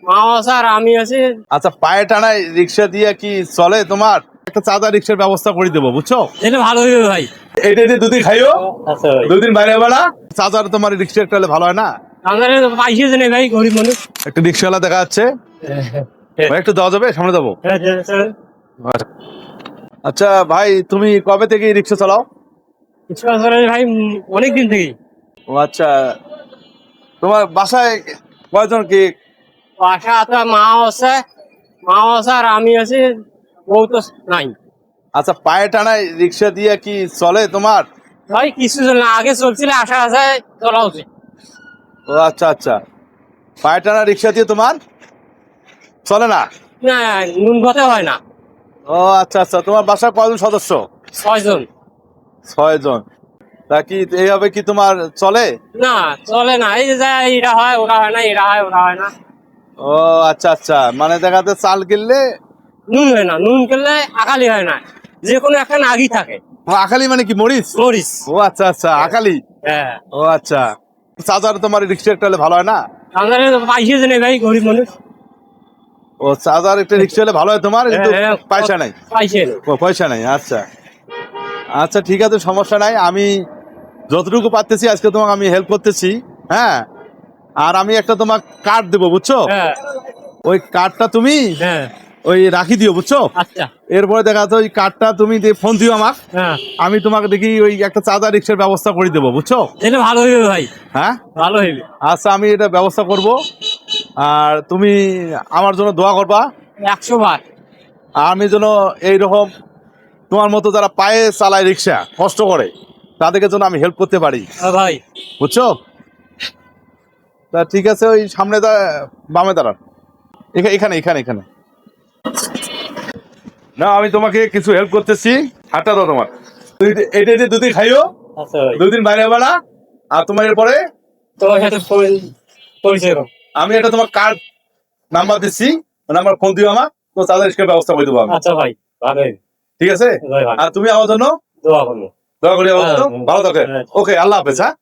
মা আছে আর আমি আছি। আচ্ছা, পায়ে টানায় রিক্সা দিয়ে কি চলে তোমার? একটা চাঁদা রিক্সার ব্যবস্থা করে দেবো, বুঝছো? এটা ভালো হইবে ভাই। এটা দিয়ে দুদিন খাইও, আচ্ছা ভাই, দুদিন বাইরে বেড়া। চাঁদার তোমার রিক্সা একটা হলে ভালো হয় না? আমাদের পাইছে নেই ভাই, গরিব মানুষ। একটা রিক্সাওয়ালা দেখা যাচ্ছে, ভাই একটু দেওয়া যাবে? সামনে যাবো। আচ্ছা ভাই, তুমি কবে থেকে রিক্সা চালাও? কিছু আসলে ভাই অনেক দিন থেকেই। ও আচ্ছা, তোমার বাসায় কয়জন কি? বাসা আছে, মা আছে, মা আছে আর আমি আছি, বউ তো নাই। আচ্ছা, পায়ে টানায় রিক্সা দিয়ে কি চলে তোমার? ভাই কিছু না, আগে চলছিল, আশা আছে চলা উচিত। ও আচ্ছা আচ্ছা, পায়ে টানা রিক্সা দিয়ে তোমার চলে না? না, নুন ভাতে হয় না। ও আচ্ছা আচ্ছা, তোমার বাসায় কয়জন সদস্য? 6 জন। 6 জন। তা কি এইভাবে কি তোমার চলে? না, চলে না, এই যে এটা হয় ওটা হয় না, এটা হয় ওটা হয় না। ও আচ্ছা আচ্ছা, মানে দেখা যাচ্ছে চাল কিনলে নুন হয় না, নুন খেলে আকালি হয় না, যে কোনো একটা নাগি থাকে। আকালি মানে কি মরিচ? মরিচ। ও আচ্ছা আচ্ছা, আকালি। হ্যাঁ, ও আচ্ছা, চার্জার তোমার রিক্সা একটা হলে ভালো হয় না? আমাদের পাইছে নেই ভাই, গরিব মানুষ। ও চার্জার একটা রিক্সা হলে ভালো হয় তোমার, কিন্তু পয়সা নাই। পাইছে না। ও পয়সা নাই, আচ্ছা আচ্ছা, ঠিক আছে, সমস্যা নাই। আমি যতটুকু পারতেছি আজকে তোমাকে আমি হেল্প করতেছি। হ্যাঁ, আর আমি একটা তোমার কার্ড দেবো, বুঝছো? হ্যাঁ ওই কার্ডটা তুমি হ্যাঁ। ওই রাখি দিও, বুঝছো? আচ্ছা। এরপরে দেখা যাচ্ছে ওই কার্ডটা তুমি দিয়ে ফোন দিও আমাকে, হ্যাঁ, আমি তোমাকে দেখি ওই একটা চাঁদা রিক্সার ব্যবস্থা করে দেবো, বুঝছো? এটা ভালো হইবে ভাই, হ্যাঁ, ভালো হইবে। আচ্ছা, আমি এটা ব্যবস্থা করব। আর তুমি আমার জন্য দোয়া করবা। 100 বার। আর আমি যেন এইরকম তোমার মতো যারা পায়ে চালায় রিক্সা, কষ্ট করে, তাদেরকে যেন আমি হেল্প করতে পারি, ভাই বুঝছো? তা ঠিক আছে, ওই সামনে বামে দাঁড়ান। এখানে এখানে এখানে না, আমি তোমাকে কিছু হেল্প করতেছি। হাতটা দাও তোমার। এটা দিয়ে দুদিন খাইও, আচ্ছা ভাই, দুদিন বাইরে বেড়া। আর তোমার এরপরে তোমার সাথে পরিচয় হোক। আমি এটা তোমার কার্ড নাম্বার দিচ্ছি, নাম্বার ফোন দিও আমার, তো তাদের ব্যবস্থা করে দেবো আমি। আচ্ছা ভাই, ভালো হইবে। ঠিক আছে? ভাই ভালো, আর তুমি আমার জন্য দোয়া করবো। দয়া করি আমার হ্যাঁ, জন্য। ভালো থাকে। হ্যাঁ। ওকে, আল্লাহ হাফেজ। হ্যাঁ।